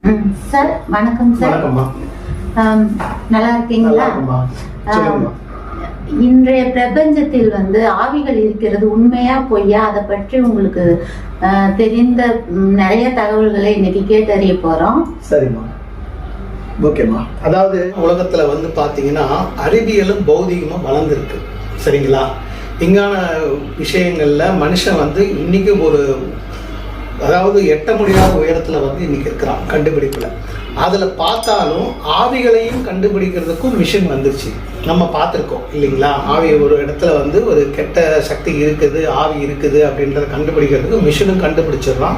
Sir வணக்கம் sir. நல்லா இருக்கீங்களா? இன்றைய பிரபஞ்சத்தில் ஆவிகள் இருக்கிறது உண்மையா பொய்யா, அதை பற்றி உங்களுக்கு தெரிந்த நிறைய தகவல்களை இன்னைக்கு கேட்டறிய போறோம். சரிம்மா, ஓகேம்மா. அதாவது உலகத்துல பாத்தீங்கன்னா அறிவியலும் பௌதிகமும் வளர்ந்துருக்கு. சரிங்களா? இங்கான விஷயங்கள்ல மனுஷன் இன்னைக்கு அதாவது எட்ட முடியாத உயரத்துல இன்னைக்கு இருக்கிறான் கண்டுபிடிப்புல. அதுல பார்த்தாலும் ஆவிகளையும் கண்டுபிடிக்கிறதுக்கும் மிஷின் வந்துருச்சு. நம்ம பார்த்துருக்கோம் இல்லைங்களா? ஆவி ஒரு இடத்துல ஒரு கெட்ட சக்தி இருக்குது, ஆவி இருக்குது அப்படின்றத கண்டுபிடிக்கிறதுக்கு மிஷினும் கண்டுபிடிச்சிடுறான்.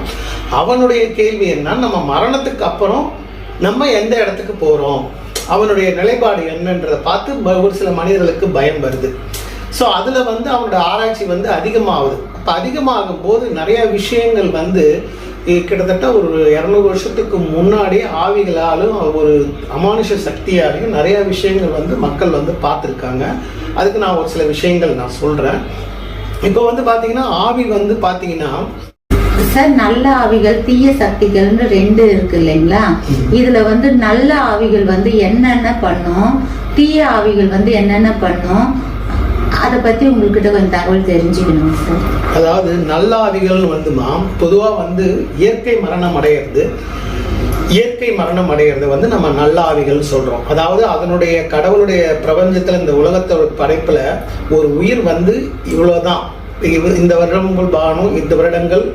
அவனுடைய கேள்வி என்ன, நம்ம மரணத்துக்கு அப்புறம் நம்ம எந்த இடத்துக்கு போறோம், அவனுடைய நிலைப்பாடு என்னன்றதை பார்த்து ஒரு சில மனிதர்களுக்கு பயம் வருது. ஸோ அதில் அவனோட ஆராய்ச்சி அதிகமாகுது. அப்போ அதிகமாகும் போது நிறைய விஷயங்கள் கிட்டத்தட்ட ஒரு 200 வருஷத்துக்கு முன்னாடி ஆவிகளாலும் ஒரு அமானுஷ சக்தியாலையும் நிறைய விஷயங்கள் மக்கள் பார்த்துருக்காங்க. அதுக்கு நான் ஒரு சில விஷயங்கள் நான் சொல்கிறேன். இப்போ பார்த்தீங்கன்னா ஆவி பார்த்தீங்கன்னா சார், நல்ல ஆவிகள் தீய சக்திகள்னு 2 இருக்கு இல்லைங்களா? இதுல நல்ல ஆவிகள் என்னென்ன பண்ணும், தீய ஆவிகள் என்னென்ன பண்ணும், அதை பத்தி உங்ககிட்ட கொஞ்சம் தகவல் தெரிஞ்சுக்கணும் சார். அதாவது நல்ல ஆவிகள் பொதுவா இயற்கை மரணம் அடையிறது. இயற்கை மரணம் அடைகிறது நம்ம நல்ல ஆவிகள் சொல்றோம். அதாவது அதனுடைய கடவுளுடைய பிரபஞ்சத்துல இந்த உலகத்தோட படைப்புல ஒரு உயிர் இவ்வளவுதான், இந்த வருடங்கள் வாழணும், இந்த வருடங்கள்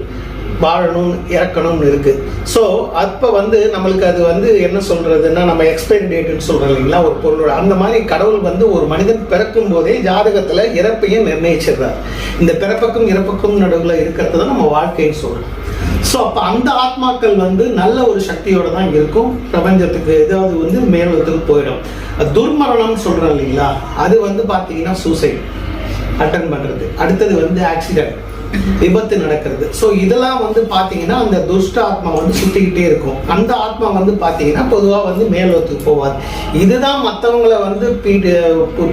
வாழணும், இறக்கணும்னு இருக்கு. ஸோ அப்போ நம்மளுக்கு அது என்ன சொல்றதுன்னா, நம்ம எக்ஸ்பைரி டேட்னு சொல்றோம் இல்லைங்களா ஒரு பொருளோட. அந்த மாதிரி கடவுள் ஒரு மனிதன் பிறக்கும் போதே ஜாதகத்துல இறப்பையும் நிர்ணயிச்சிடுறார். இந்த பிறப்புக்கும் இறப்புக்கும் நடுவில் இருக்கிறது தான் நம்ம வாழ்க்கைன்னு சொல்றோம். ஸோ அப்போ அந்த ஆத்மாக்கள் நல்ல ஒரு சக்தியோட தான் இருக்கும். பிரபஞ்சத்துக்கு ஏதாவது மேலத்துக்கு போயிடும். துர்மரணம் சொல்றோம் இல்லைங்களா, அது பார்த்தீங்கன்னா சூசைட் அட்டன் பண்றது. அடுத்தது ஆக்சிடென்ட், விபத்து நடக்கிறது. ஸோ இதெல்லாம் பார்த்தீங்கன்னா அந்த துஷ்ட ஆத்மா சுத்திக்கிட்டே இருக்கும். அந்த ஆத்மா பார்த்தீங்கன்னா பொதுவாக மேலோத்துக்கு போவாது. இதுதான் மற்றவங்களை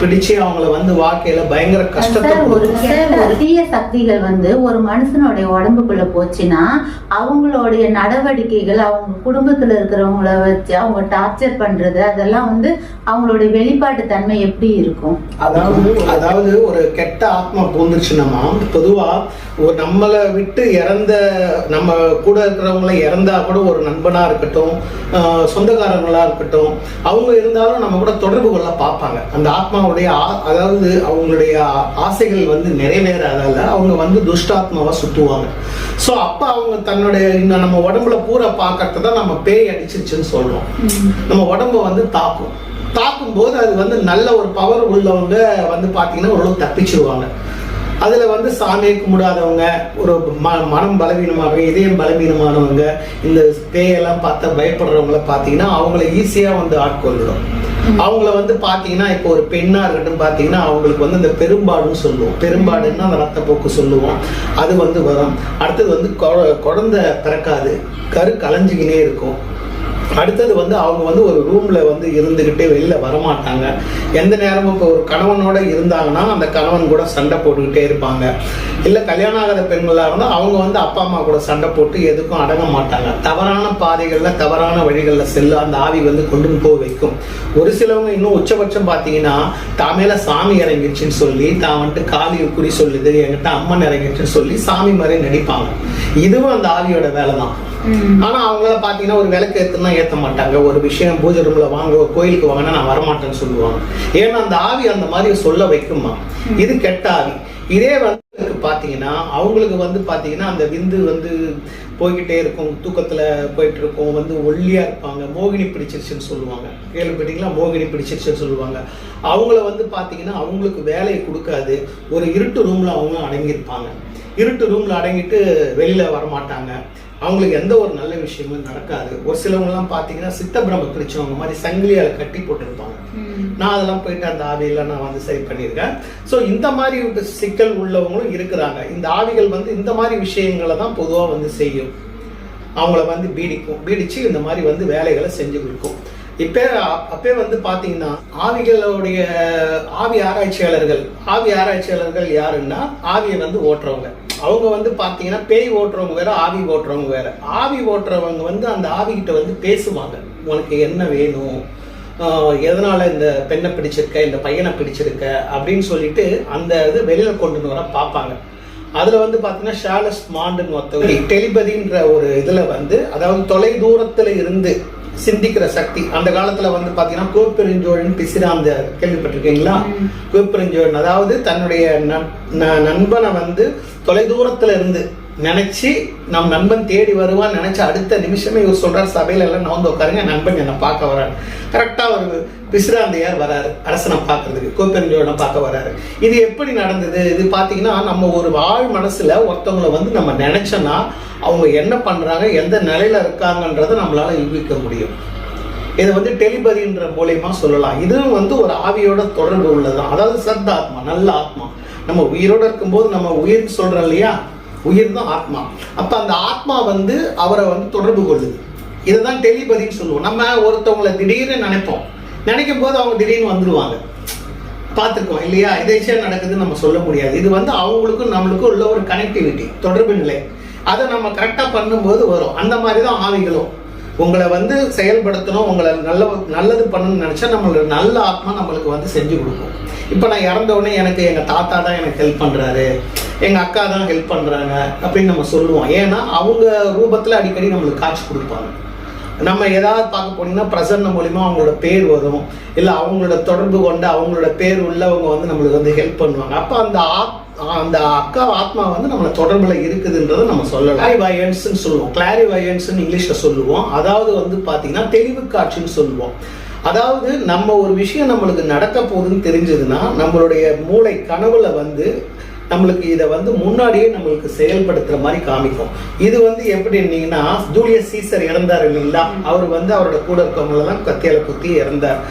பிடிச்சு அவங்கள வாழ்க்கையில பயங்கர கஷ்டத்தை. ஒரு தீய சக்திகள் ஒரு மனுஷனுடைய உடம்புக்குள்ள போச்சுன்னா அவங்களுடைய நடவடிக்கைகள், அவங்க குடும்பத்துல இருக்கிறவங்கள வச்சு அவங்க டார்ச்சர் பண்றது, அதெல்லாம் அவங்களுடைய வெளிப்பாட்டு தன்மை எப்படி இருக்கும்? அதாவது ஒரு கெட்ட ஆத்மா பூந்துருச்சுன்னா பொதுவா நம்மளை விட்டு இறந்த, நம்ம கூட இருக்கிறவங்கள இறந்தா கூட ஒரு நண்பனா இருக்கட்டும், சொந்தக்காரங்களா இருக்கட்டும், அவங்க இருந்தாலும் நம்ம கூட தொடர்பு கொள்ள பார்ப்பாங்க. அந்த ஆத்மாவுடைய அதாவது அவங்களுடைய ஆசைகள் நிறைவேறாதால அவங்க துஷ்டாத்மாவா சுத்துவாங்க. ஸோ அப்ப அவங்க தன்னுடைய நம்ம உடம்புல பூரா பார்க்கறத தான் நம்ம பேய் அடிச்சிருச்சுன்னு சொல்றோம். நம்ம உடம்பு தாக்கும் போது அது நல்ல ஒரு பவர் உள்ளவங்க பார்த்தீங்கன்னா ஓரளவு தப்பிச்சிருவாங்க. அதுல சாமியை கும்பிடாதவங்க, ஒரு மனம் பலவீனமாக, இதயம் பலவீனமானவங்க, இந்த பேயெல்லாம் பார்த்தா பயப்படுறவங்கள பார்த்தீங்கன்னா அவங்கள ஈஸியா ஆட்கொள்ளிடும். அவங்கள பார்த்தீங்கன்னா இப்போ ஒரு பெண்ணா இருக்கட்டும் பார்த்தீங்கன்னா அவங்களுக்கு இந்த பெரும்பாடுன்னு சொல்லுவோம். பெரும்பாடுன்னா அந்த ரத்தப்போக்கு சொல்லுவோம். அது வரும். அடுத்தது குழந்தை பிறக்காது, கரு கலைஞ்சிக்கினே இருக்கும். அடுத்தது அவங்க ஒரு ரூம்ல இருந்துகிட்டே வெளியில வரமாட்டாங்க. எந்த நேரமும் இப்போ ஒரு கணவனோட இருந்தாங்கன்னா அந்த கணவன் கூட சண்டை போட்டுக்கிட்டே இருப்பாங்க. இல்ல கல்யாணம் ஆகாத பெண்களா இருந்தா அவங்க அப்பா அம்மா கூட சண்டை போட்டு எதுக்கும் அடங்க மாட்டாங்க. தவறான பாதைகள்ல தவறான வழிகள்ல செல்ல அந்த ஆவி கொண்டு போய் வைக்கும். ஒரு சிலவங்க இன்னும் உச்சபட்சம் பாத்தீங்கன்னா தான் மேல சாமி இறங்கிடுச்சுன்னு சொல்லி தான் காளி குறி சொல்லுது, என்கிட்ட அம்மன் இறங்கிடுச்சுன்னு சொல்லி சாமி மாதிரி நடிப்பாங்க. இதுவும் அந்த ஆவியோட வேலை தான். ஆனா அவங்கள பாத்தீங்கன்னா ஒரு விளக்கு ஏத்துனா ஏத்த மாட்டாங்க. ஒரு விஷயம் பூஜை ரூம்ல வாங்க, ஒரு கோயிலுக்கு வாங்கினா நான் வரமாட்டேன்னு சொல்லுவாங்க. ஏன்னா அந்த ஆவி அந்த மாதிரி சொல்ல வைக்குமா. இது கெட்ட ஆவி. இதே பாத்தீங்கன்னா அவங்களுக்கு பாத்தீங்கன்னா அந்த விந்து போய்கிட்டே இருக்கும், தூக்கத்துல போயிட்டு இருக்கும், ஒல்லியா இருப்பாங்க, மோகினி பிடிச்சிருச்சுன்னு சொல்லுவாங்க. கேள்விப்பட்டீங்களா? மோகினி பிடிச்சிருச்சுன்னு சொல்லுவாங்க. அவங்கள பாத்தீங்கன்னா அவங்களுக்கு வேலையை கொடுக்காது. ஒரு இருட்டு ரூம்ல அவங்க அடங்கியிருப்பாங்க. இருட்டு ரூம்ல அடங்கிட்டு வெளியில வரமாட்டாங்க. அவங்களுக்கு எந்த ஒரு நல்ல விஷயமும் நடக்காது. ஒரு சிலவங்கலாம் பார்த்தீங்கன்னா சித்த பிரம்ம பிடிச்சவங்க மாதிரி சங்கிலியால கட்டி போட்டிருப்பாங்க. நான் அதெல்லாம் போயிட்டு அந்த ஆவியெல்லாம் நான் சரி பண்ணியிருக்கேன். ஸோ இந்த மாதிரி சிக்கல் உள்ளவங்களும் இருக்கிறாங்க. இந்த ஆவிகள் இந்த மாதிரி விஷயங்களை தான் பொதுவாக செய்யும். அவங்கள பீடிச்சு இந்த மாதிரி வேலைகளை செஞ்சு கொடுக்கும். அப்பே பாத்தீங்கன்னா ஆவி ஆராய்ச்சியாளர்கள் யாருன்னா ஆவியை ஓட்டுறவங்க. அவங்க வந்து பார்த்தீங்கன்னா பேய் ஓட்டுறவங்க வேற, ஆவி ஓட்டுறவங்க வேற. ஆவி ஓட்டுறவங்க வந்து அந்த ஆவிகிட்ட வந்து பேசுவாங்க, உனக்கு என்ன வேணும், எதனால இந்த பெண்ணை பிடிச்சிருக்க, இந்த பையனை பிடிச்சிருக்க அப்படின்னு சொல்லிட்டு அந்த இது வெளியில கொண்டு வர பார்ப்பாங்க. அதுல வந்து பாத்தீங்கன்னா ஷாலஸ் மாண்டுன்னு ஒருத்தவங்க டெலிபதின்ற ஒரு இதுல வந்து, அதாவது தொலை தூரத்துல இருந்து சிந்திக்கிற சக்தி. அந்த காலத்துல வந்து பாத்தீங்கன்னா கோப்பெருஞ்சோழன் பிசிராந்த கேள்விப்பட்டிருக்கீங்களா? கோப்பெருஞ்சோழன் அதாவது தன்னுடைய நண்பனை வந்து தொலை தூரத்துல இருந்து நினைச்சு நம் நண்பன் தேடி வருவான்னு நினைச்ச அடுத்த நிமிஷமே இவர் சொல்றாரு, சபையில எல்லாம் நவந்து உட்காருங்க, நண்பன் என்னை பார்க்க வராரு. கரெக்டா ஒரு பிசிராந்தையார் வராரு அரசனை பார்க்கறதுக்கு, கோப்பெருஞ்சோழனை பார்க்க வராரு. இது எப்படி நடந்தது? இது பாத்தீங்கன்னா நம்ம ஒரு ஆழ் மனசுல ஒருத்தவங்களை வந்து நம்ம நினைச்சோன்னா அவங்க என்ன பண்றாங்க, எந்த நிலையில இருக்காங்கன்றதை நம்மளால யூகிக்க முடியும். இதை வந்து டெலிபதின்ற மூலியமா சொல்லலாம். இதுவும் வந்து ஒரு ஆவியோட தொடர்பு உள்ளதுதான். அதாவது சத் ஆத்மா, நல்ல ஆத்மா. நம்ம உயிரோட இருக்கும்போது நம்ம உயிர் சொல்றோம் இல்லையா, உயிர் தான் ஆத்மா. அப்ப அந்த ஆத்மா வந்து அவரை வந்து தொடர்பு கொள்ளுது. இதுதான் டெலிபதின்னு சொல்லுவோம். நம்ம ஒருத்தவங்களை திடீர்னு நினைப்போம், நினைக்கும் போது அவங்க திடீர்னு வந்துடுவாங்க, பார்த்துருக்கோம் இல்லையா? இதேச்சியா நடக்குதுன்னு நம்ம சொல்ல முடியாது. இது வந்து அவங்களுக்கும் நம்மளுக்கும் உள்ள ஒரு கனெக்டிவிட்டி, தொடர்பு நிலை. அதை நம்ம கரெக்டாக பண்ணும்போது வரும். அந்த மாதிரி தான் ஆவிகளும் உங்களை வந்து செயல்படுத்தணும், உங்களை நல்லது பண்ணணும்னு நினச்சா நம்மளோட நல்ல ஆத்மா நம்மளுக்கு வந்து செஞ்சு கொடுக்கும். இப்போ நான் இறந்தவுடனே எனக்கு எங்கள் தாத்தா தான் எனக்கு ஹெல்ப் பண்ணுறாரு, எங்கள் அக்கா தான் ஹெல்ப் பண்ணுறாங்க அப்படின்னு நம்ம சொல்லுவோம். ஏன்னா அவங்க ரூபத்தில் அடிக்கடி நம்மளுக்கு காட்சி கொடுப்பாங்க. நம்ம ஏதாவது பார்க்க போனீங்கன்னா பிரசன்ன மூலிமா அவங்களோட பேர் வரும், இல்லை அவங்களோட தொடர்பு கொண்டு அவங்களோட பேர் உள்ளவங்க வந்து நம்மளுக்கு வந்து ஹெல்ப் பண்ணுவாங்க. அப்போ அந்த அக்கா ஆத்மா வந்து நம்மள தொடர்புல இருக்குதுன்றதை நம்ம சொல்லலாம். கிளாரிவயன்ஸ்னு சொல்லுவோம், கிளாரிவயன்ஸ்னு இங்கிலீஷ்ல சொல்லுவோம். அதாவது வந்து பாத்தீங்கன்னா தெளிவு காட்சின்னு சொல்லுவோம். அதாவது நம்ம ஒரு விஷயம் நம்மளுக்கு நடக்க போகுதுன்னு தெரிஞ்சதுன்னா நம்மளுடைய மூளை கனவுல வந்து நம்மளுக்கு இதை வந்து முன்னாடியே நம்மளுக்கு செயல்படுத்துற மாதிரி காமிக்கும். இது வந்து எப்படி இருந்தீங்கன்னா, ஜூலியஸ் சீசர் இறந்தார் இல்லைங்களா, அவர் வந்து அவரோட கூட இருக்கவங்கள தான் கத்தியால குத்தி இறந்தார்.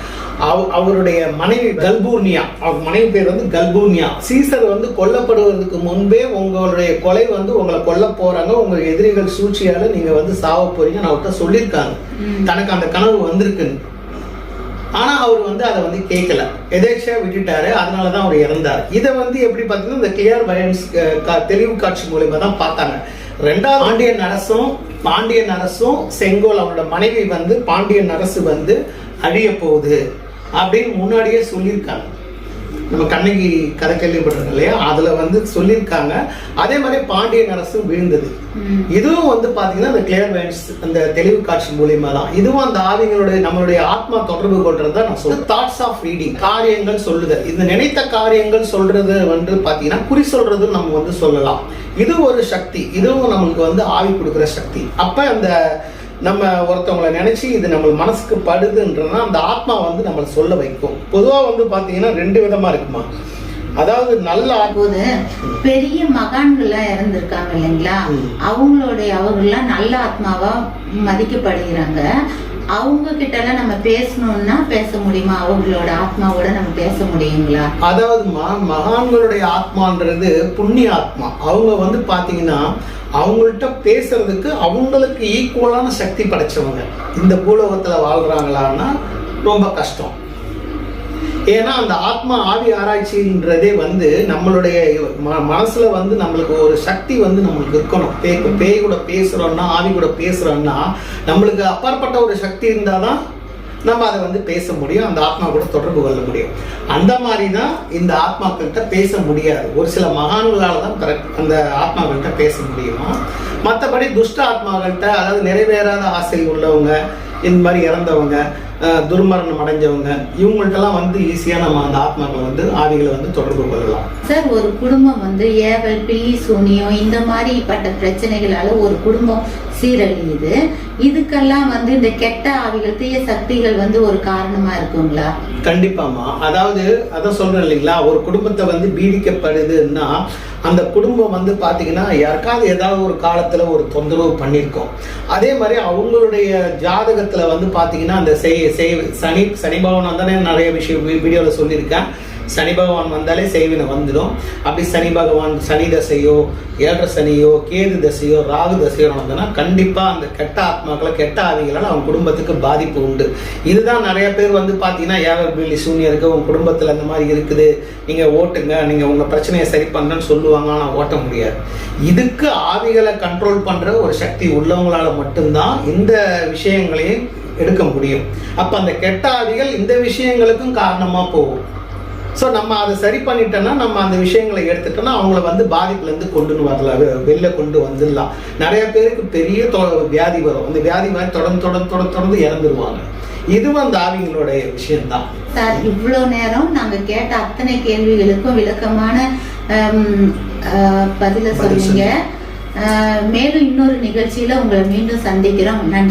அவருடைய மனைவி கல்பூர்னியா, அவர் மனைவி பேர் வந்து கல்பூர்னியா. சீசர் வந்து கொல்லப்படுவதற்கு முன்பே உங்களுடைய கொலை வந்து உங்களை கொல்ல போறாங்க, உங்க எதிரிகள் சூழ்ச்சியால நீங்க வந்து சாவ போறீங்க அவர்கிட்ட சொல்லியிருக்காங்க. தனக்கு அந்த கனவு வந்திருக்குன்னு. ஆனா அவர் வந்து அதை வந்து கேட்கல, எதேச்சியா விட்டுட்டாரு. அதனாலதான் அவர் இறந்தார். இதை வந்து எப்படி பார்த்தீங்கன்னா இந்த கிளியர் வயன்ஸ் தெளிவு காட்சி மூலமா தான் பார்த்தாங்க. ரெண்டாவது பாண்டியன் அரசும் செங்கோல் அவரோட மனைவி வந்து பாண்டியன் அரசு வந்து அழிய போகுது அப்படின்னு முன்னாடியே சொல்லியிருக்காங்க. நம்ம கண்ணகி கதை கேள்விப்பட்டிருக்கோம் இல்லையா, அதுல வந்து சொல்லியிருக்காங்க. அதே மாதிரி பாண்டியன் அரசும் வீழ்ந்தது. இதுவும் வந்து பாத்தீங்கன்னா இந்த கிளியர் வயன்ஸ் அந்த தெளிவு காட்சி மூலியமா தான். இதுவும் அந்த ஆவிகளுடைய நம்மளுடைய ஆத்மா தொடர்பு கொள்றதுதான் நான் சொல்றேன். தாட்ஸ் ஆஃப் ரீடிங், காரியங்கள் சொல்லுதல். இந்த நினைத்த காரியங்கள் சொல்றது வந்து பாத்தீங்கன்னா குறி சொல்றது நம்ம வந்து சொல்லலாம். இது ஒரு சக்தி, இதுவும் நம்மளுக்கு வந்து ஆவி கொடுக்குற சக்தி. அப்ப அந்த நம்ம ஒருத்தவங்களை நினைச்சு இது நம்ம மனசுக்கு படுதுன்றதுனா அந்த ஆத்மா வந்து நம்மளை சொல்ல வைக்கும். பொதுவா வந்து பாத்தீங்கன்னா ரெண்டு விதமா இருக்குமா, அதாவது நல்ல போது பெரிய மகான்கள்லாம் இறந்திருக்காங்க இல்லைங்களா, அவர்கள்லாம் நல்ல ஆத்மாவா மதிக்கப்படுகிறாங்க. அவங்க கிட்ட எல்லாம் நம்ம பேசணும்னா பேச முடியுமா? அவங்களோட ஆத்மாவோட நம்ம பேச முடியுங்களா? அதாவது மகான்களுடைய ஆத்மான்றது புண்ணிய ஆத்மா. அவங்க வந்து பாத்தீங்கன்னா அவங்கள்ட்ட பேசுறதுக்கு அவங்களுக்கு ஈக்குவலான சக்தி படைச்சவங்க. இந்த பூலோகத்துல வாழ்றாங்களான்னா ரொம்ப கஷ்டம். ஏன்னா அந்த ஆத்மா ஆவி ஆராய்ச்சின்றதே வந்து நம்மளுடைய மனசுல வந்து நம்மளுக்கு ஒரு சக்தி வந்து நம்மளுக்கு இருக்கணும். பேய் கூட பேசுறோம்னா, ஆவி கூட பேசுறோம்னா நம்மளுக்கு அப்பாற்பட்ட ஒரு சக்தி இருந்தாதான் நம்ம அதை வந்து பேச முடியும், அந்த ஆத்மா கூட தொடர்பு கொள்ள முடியும். அந்த மாதிரி தான் இந்த ஆத்மாக்கள்கிட்ட பேச முடியாது. ஒரு சில மகான்களால் தான் கரெக்ட் அந்த ஆத்மாக்கள்கிட்ட பேச முடியுமா. மற்றபடி துஷ்ட ஆத்மாக்கள்கிட்ட, அதாவது நிறைவேறாத ஆசை உள்ளவங்க, இந்த மாதிரி இறந்தவங்க, துர்மரணம் அடைஞ்சவங்க, இவங்கள்ட்டெல்லாம் வந்து ஈஸியா நம்ம அந்த ஆத்மாக்களை வந்து ஆவிகளை வந்து தொடர்பு கொள்ளலாம். சார், ஒரு குடும்பம் வந்து ஏவல், பில்லி, சூனியம் இந்த மாதிரி பட்ட பிரச்சனைகளால ஒரு குடும்பம் சீரழியுது. இதுக்கெல்லாம் வந்து இந்த கெட்ட ஆவிகள், தீய சக்திகள் வந்து ஒரு காரணமா இருக்குங்களா? கண்டிப்பாமா. அதாவது அதான் சொல்றேன் இல்லைங்களா, ஒரு குடும்பத்தை வந்து பீடிக்கப்படுதுன்னா அந்த குடும்பம் வந்து பாத்தீங்கன்னா யாருக்காவது ஏதாவது ஒரு காலத்துல ஒரு தொந்தரவு பண்ணியிருக்கோம். அதே மாதிரி அவங்களுடைய ஜாதகத்துல வந்து பாத்தீங்கன்னா அந்த சனி பகவான் தானே நிறைய விஷயம் வீடியோல சொல்லியிருக்கேன். சனி பகவான் வந்தாலே செய்வினை வந்துடும். அப்படி சனி பகவான் சனி தசையோ, ஏழரை சனியோ, கேது தசையோ, ராகு தசையோ நடந்ததுன்னா கண்டிப்பா அந்த கெட்ட ஆத்மாக்களை, கெட்ட ஆவிகளால் அவங்க குடும்பத்துக்கு பாதிப்பு உண்டு. இதுதான் நிறைய பேர் வந்து பார்த்தீங்கன்னா ஏவர்பில்லி சூன்யம் இருக்கு, உங்க குடும்பத்தில் அந்த மாதிரி இருக்குது, நீங்க ஓட்டுங்க, நீங்க உங்க பிரச்சனையை சரி பண்ணுறேன்னு சொல்லுவாங்க, ஆனால் ஓட்ட முடியாது. இதுக்கு ஆவிகளை கண்ட்ரோல் பண்ற ஒரு சக்தி உள்ளவங்களால மட்டும்தான் இந்த விஷயங்களையும் எடுக்க முடியும். அப்ப அந்த கெட்ட ஆவிகள் இந்த விஷயங்களுக்கும் காரணமா போகும். ஸோ நம்ம அதை சரி பண்ணிட்டோம்னா, நம்ம அந்த விஷயங்களை எடுத்துட்டோம்னா அவங்கள வந்து பாதிப்புலேருந்து கொண்டுன்னு வரலாம், வெளில கொண்டு வந்துடலாம். நிறைய பேருக்கு பெரிய வியாதி வரும். அந்த வியாதி மாதிரி தொடர்ந்து இறந்துருவாங்க. இதுவும் அந்த ஆவிங்களுடைய விஷயம்தான். சார், இவ்வளோ நேரம் நாங்கள் கேட்ட அத்தனை கேள்விகளுக்கும் விளக்கமான பதில சொன்னீங்க. மேலும் இன்னொரு நிகழ்ச்சியில உங்களை மீண்டும் சந்திக்கிறோம். நன்றி.